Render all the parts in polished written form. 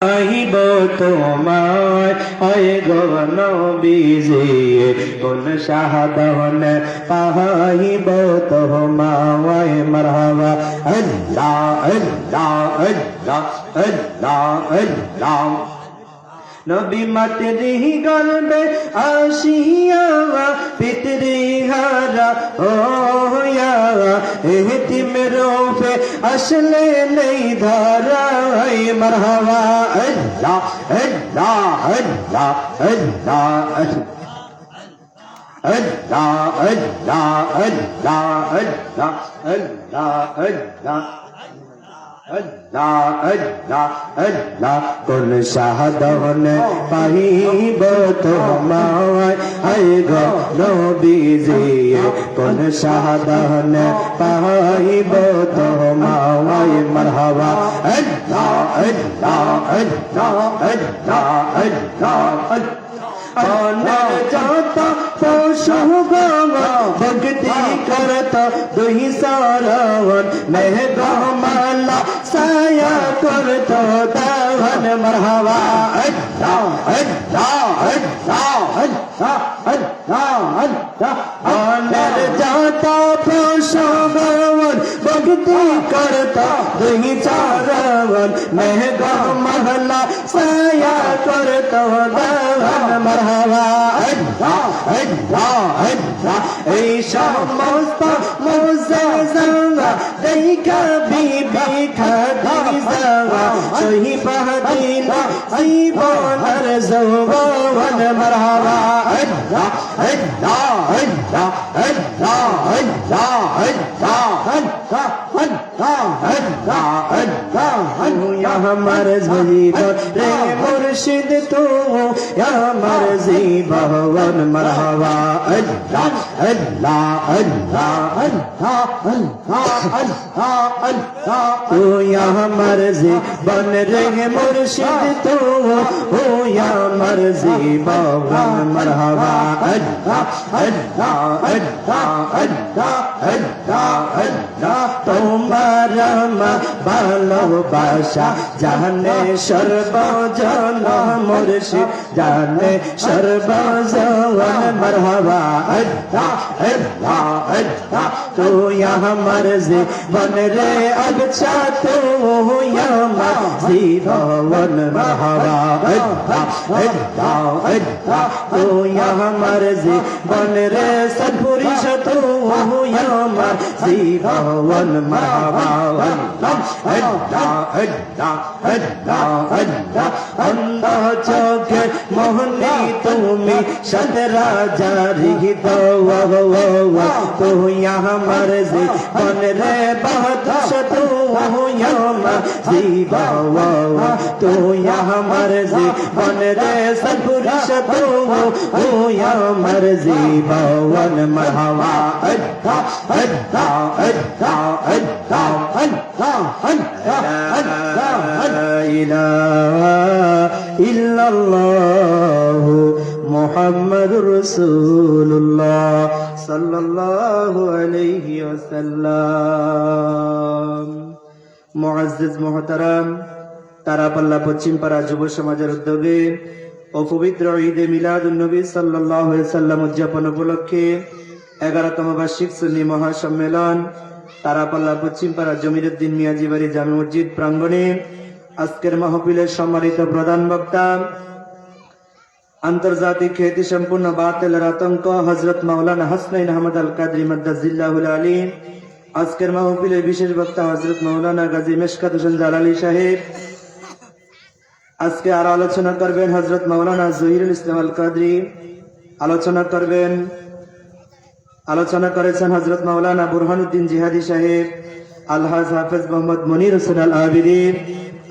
আহিব তোমায় হয় গো নবীজি কোন শাহাদাত পাইব তোমায় মারহাবা আল্লাহ আল্লাহ আল্লাহ আল্লাহ আল্লাহ নবী মাতৃ গর্বে আসিয়া পিতৃ হারা হোয়া এতিম রূপে আসলে নেই ধরাই মারহাবা আল্লাহ আল্লাহ আল্লাহ আল্লাহ আল্লাহ আল্লাহ আল্লাহ আল্লাহ আল্লাহ আল্লাহ আল্লাহ আল্লাহ আল্লাহ কোন শাহাদাত পাইব তোমায় হয় গো নবীজি কোন শাহাদাত পাইব তোমায় মারহাবা আল্লাহ আল্লাহ আল্লাহ আল্লাহ আল্লাহ অনর যত পশু ভক্তি করত দুই সারাবন মেঘমালা সায়া করত দাহন মারহাবা আল্লাহ আল্লাহ আল্লাহ আল্লাহ আল্লাহ আল্লাহ অনর যত পশু ভক্তি করত দুই সারাবন মেঘমালা সায়া করত দাহন মারহাবা আল্লাহ আল্লাহ আল্লাহ এই সমস্ত মুজাজ্জা দেখা বিবি খাদিজা সহিবা দিল জীবনের যৌবন মারহাবা আল্লাহ আল্লাহ আল্লাহ আল্লাহ আল্লাহ আল্লাহ আল্লাহ আল্লাহ আল্লাহ আমার জীবন রে মুর্শিদ তো আমার জীবন মারহাবা আল্লাহ আল্লাহ আল্লাহ আল্লাহ আল্লাহ আল্লাহ আল্লাহ তুই আমার জীবন রে মুর্শিদ তো আমার জীবন মারহাবা আল্লাহ আল্লাহ আল্লাহ আল্লাহ আল্লাহ আল্লাহ তোমার ভালোবাসা জানে সর্বজন মুর্শিদ জানে সর্বজন মারহাবা আল্লাহ আল্লাহ আল্লাহ তুই আমার জীবন রে আচ্ছা তুই আমার জীবন মারহাবা আল্লাহ আল্লাহ আল্লাহ তুই আমার জীবন রে সদপুরুষ তুই আমার জীবন মারহাবা আল্লাহ আল্লাহ আল্লাহ আল্লাহ আল্লাহ অন্ধ চোখে মোহনী তুমি সদরাজা হৃদয় তুই আমার জীবন রে বাদশ তুই আমার জীবন তুই আমার জীবন রে সদপুরুষ তুই আমার জীবন মারহাবা আল্লাহ আল্লাহ আল্লাহ আল্লাহ আল্লাহ আল্লাহ লা ইলাহা ইল্লাল্লাহ মুহাম্মাদুর রাসূলুল্লাহ সাল্লাল্লাহু আলাইহি ওয়াসাল্লাম। মুআজ্জিজ মুহতারাম, তারাপাল্লা পশ্চিমপাড়া যুব সমাজের উদ্যোগে ও পবিত্র ঈদে মিলাদুন নবী সাল্লাল্লাহু আলাইহি সাল্লাম উদযাপন উপলক্ষে 11তম বার্ষিক সুন্নি মহাসম্মেলন তারাপাল্লা পশ্চিমপাড়া জমিরুদ্দিন মিয়াজি বাড়ি জামে মসজিদ প্রাঙ্গণে আজকের মাহফিলের সম্মানিত প্রধান বক্তা আন্তর্জাতিক খ্যাতি সম্পূর্ণ বাতিলের আতঙ্ক হযরত মাওলানা হাসনাইন আহমদ আল কাদরি মাদ্দাজিল্লাহুল আলী। আজকের মাহফিলের বিশেষ বক্তা হযরত মাওলানা গাজী মেশকাত হোসেন জালালী সাহেব। আজকে আর আলোচনা করবেন হযরত মাওলানা জহিরুল ইসলাম আল কাদরি। আলোচনা করেছেন হযরত মাওলানা বুরহানুদ্দিন জিহাদি সাহেব, আলহাজ হাফেজ মোহাম্মদ মনির হোসেন আল আবিদি।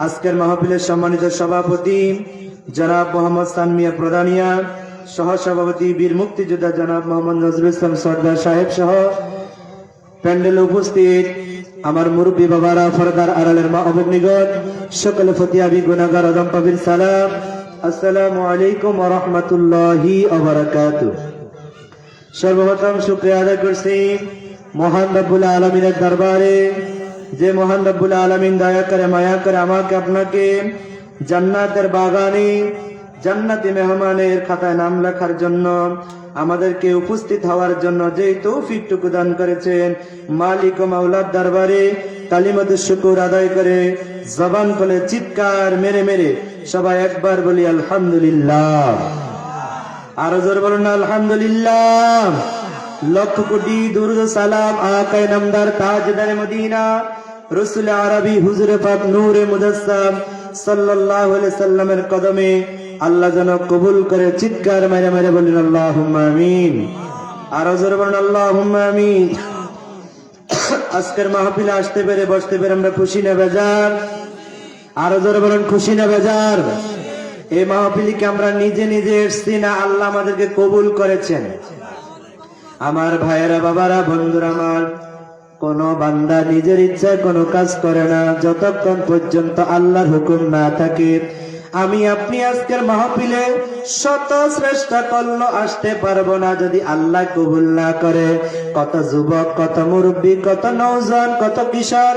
আজকের মাহফিলের সম্মানিত সভাপতি জনাব মোহাম্মদ সানমিয়া প্রধানিয়া, সহ সভাপতি বীর মুক্তিযোদ্ধা জনাব মোহাম্মদ নজরুল ইসলাম সর্দার সাহেব সহ প্যান্ডেলে উপস্থিত আমার মুরব্বী বাবারা, ফরদার আড়ালের মা অবগ্নিগণ, সকল ফতিয়াবি গুনাহগার আদম পাবির সালাম। আসসালামু আলাইকুম ওয়া রাহমাতুল্লাহি ওয়া বারাকাতুহু। সর্বপ্রথম শুকরিয়া আদায় করছি মহান রব্বুল আলামিনের দরবারে, যে মহান রব্বুল আলামিন দয়া করে মায়া করে আমাকে আপনাকে জান্নাতের বাগানে জান্নাতি মেহমানের খাতায় নাম লেখার জন্য আমাদেরকে উপস্থিত হওয়ার জন্য যে তৌফিকটুকু দান করেছেন, মালিক ও মাওলার দরবারে কালিমাতুশ শুকর আদায় করে জবান খুলে চিৎকার মেরে মেরে সবাই একবার বলি আলহামদুলিল্লাহ। আরো জোরে বলুন আলহামদুলিল্লাহ। লক্ষ কোটি দুরূদ ও সালাম আকায়ে নামদার তাজদারে মদিনা রাসূল আরবি হুজুর পাক নূরে মুজাসসাম সাল্লাল্লাহু আলাইহি সাল্লামের কদমে আল্লাহ যেন কবুল করে চিৎকার মেরে মেরে বলেন আল্লাহুম্মা আমিন। আরো জোরে বলুন আল্লাহুম্মা আমিন। আজকের মাহফিলে আসতে পেরে বসতে পেরে আমরা খুশি না বেজার? আরো জোরে বলুন খুশি না বেজার? এই মাহফিলকে আমরা নিজে নিজে এসেছি না আল্লাহ আমাদেরকে কবুল করেছেন? আমার ভাইয়েরা, বাবারা, বন্ধুরা আমার, কোন বান্দা নিজের ইচ্ছায় কোনো কাজ করে না যতক্ষণ পর্যন্ত আল্লাহর হুকুম না থাকে। আমি আপনি আজকের মাহফিলে শত চেষ্টা করলেও আসতে পারবো না যদি আল্লাহ কবুল না করে। কত যুবক, কত মুরব্বী, কত নওজোয়ান, কত কিশোর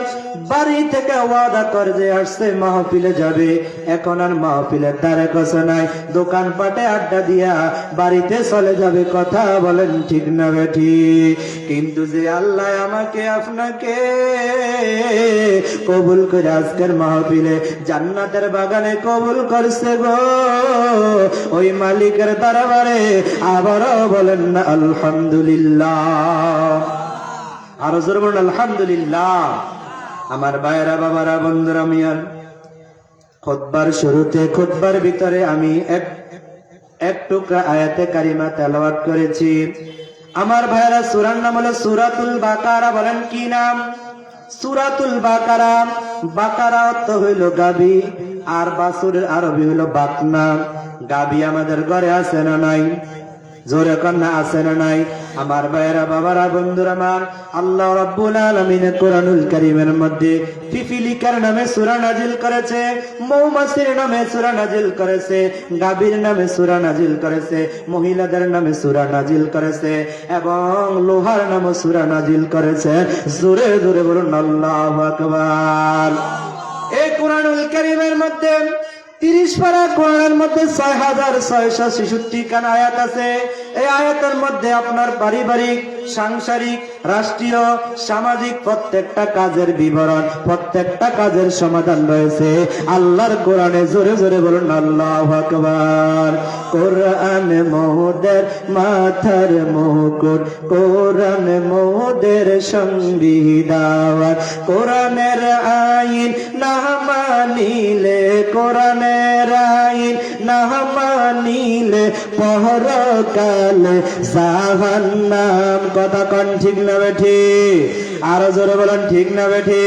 বাড়ি থেকে ওয়াদা করে যে আসছে মাহফিলে যাবে, এখন আর মাহফিলের দ্বারে কাছে নাই, দোকানপাটে আড্ডা দিয়া বাড়িতে চলে যাবে। কথা বলেন ঠিক না বেঠিক? কিন্তু যে আল্লাহ আমাকে আপনাকে কবুল করে আজকের মাহফিলে জান্নাতের বাগানে কবুল করছে গো, ওই মালিকের দরবারে আবারও বলেন না আলহামদুলিল্লাহ। আরো জোরে বলেন আলহামদুলিল্লাহ। আমার ভাইয়েরা, বাবারা, বন্ধুরা, মিয়ার খুতবার শুরুতে, খুতবার ভিতরে আমি এক টুকরা আয়াতে কারিমা তেলাওয়াত করেছি। আমার ভাইয়েরা, সূরার নাম হলো সূরাতুল বাকারা। বলেন কি নাম? সূরাতুল বাকারা। বাকারা অর্থ হইল গাবি, আর বাছুরের আরবি হইল বাকনা। গাবি আমাদের ঘরে আছে না নাই? জোরে কন্যা আছে না নাই? আমার ভাইয়েরা, বাবারা, বন্ধুরা আমার, আল্লাহ রাব্বুল আলামিন কোরআনুল কারীমের মধ্যে পিপিলিকার নামে সূরা নাজিল করেছে, মৌমাছির নামে সূরা নাজিল করেছে, গাভীর নামে সূরা নাজিল করেছে, মহিলাদের নামে সূরা নাজিল করেছে, এবং লোহার নামে সূরা নাজিল করেছে। জোরে জোরে বলুন আল্লাহু আকবার। এই কোরআনুল কারীমের মধ্যে 30 পারা কোরআনের মধ্যে 6666 খান আয়াত আছে। এই আয়াতের মধ্যে আপনার পারিবারিক, সাংসারিক, রাষ্ট্রীয়, সামাজিক প্রত্যেকটা কাজের বিবরণ, প্রত্যেকটা কাজের সমাধান রয়েছে আল্লাহর কোরআনে। জোরে জোরে বলুন আল্লাহু আকবার। কোরআন মোদের মাথার মুকুট, কোরআন মোদের সংবিধান, কোরআনের আইন না মানিলে, কোরআনের আইন না মানিলে পরকালে জাহান্নাম। কথা কন ঠিক না বেঠি? আরো জোরে বলেন ঠিক না বেঠি?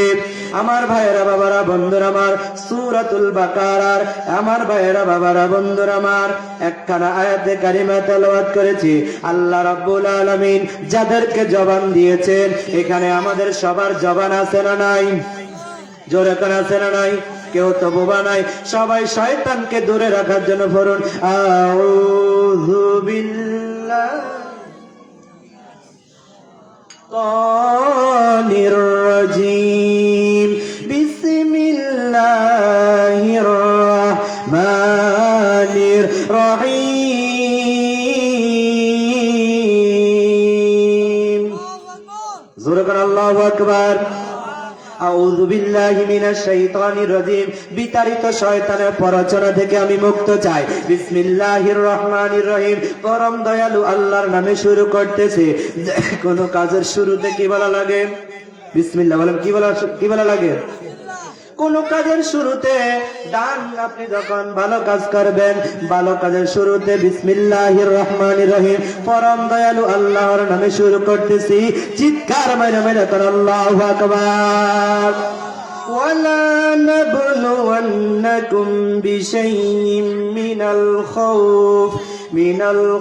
আমার ভাইয়েরা, বাবারা, বন্ধুরা আমার, সূরাতুল বাকারার আমার ভাইয়েরা, বাবারা, বন্ধুরা আমার একখানা আয়াতে কারিমা তেলাওয়াত করেছি। আল্লাহ রাব্বুল আলামিন যাদেরকে জবান দিয়েছেন, এখানে আমাদের সবার জবান আছে না নাই? জোরে কোন আছে না নাই? কেউ তো বোবা নাই। সবাই শয়তানকে দূরে রাখার জন্য পড়ুন আউযু বিল্লাহির রাজিম, বিসমিল্লাহির রহমানির রহিম। জোরে করে আল্লাহু আকবার। আউযু বিল্লাহি মিনাশ শাইতানির রাজিম। বিতাড়িত শয়তানের প্ররোচনা থেকে আমি মুক্ত চাই। বিসমিল্লাহির রহমানির রহিম। পরম দয়ালু আল্লাহর নামে শুরু করতেছি। কোন কাজের শুরুতে কি বলা লাগে? বিসমিল্লাহ বলেন। কি বলা লাগে? কোন কাজের শুরুতে ডান, আপনি যখন ভালো কাজ করবেন, ভালো কাজের শুরুতে বিসমিল্লাহির রহমানির রহিম, পরম দয়ালু আল্লাহর নামে শুরু করতেছি। চিৎকার মেরে মেরে কর আল্লাহু আকবার। ওয়ালা নাবলুওয়ান্নাকুম বিশাইইম মিনাল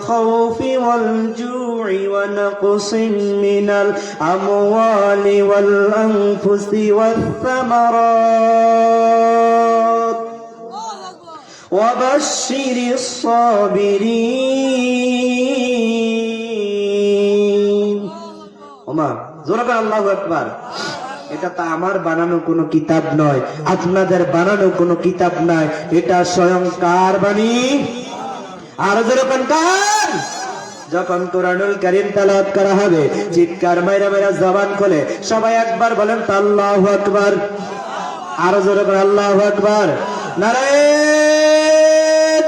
খাউফি ওয়াল জু'i ওয়া নাকসিম মিনাল আমওয়ালি ওয়াল আনফুসি ওয়াস সামারাত ওয়া বাশশিরিস সাবিরিন। ওমা জোরে করে আল্লাহু আকবার। এটা তো আমার বানানো কোনো কিতাব নয়, আপনাদের বানানো কোনো কিতাব নয়, এটা স্বয়ং কার বাণী? আরো যেরকম কার? যখন কোরআনুল কারীম তেলাওয়াত করা হবে চিৎকার মাইরা মাইরা জবান খুলে সবাই একবার বলেন তো আল্লাহু আকবার। আরো জোরে করে আল্লাহু আকবার। নারায়ে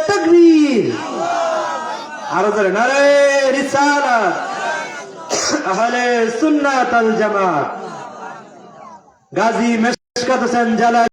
তাকবীর। আরো জোরে নারায়ে রিসালাত। আহলে সুন্নাত ওয়াল জামাত। গাজী মেশকাত হোসেন জালাল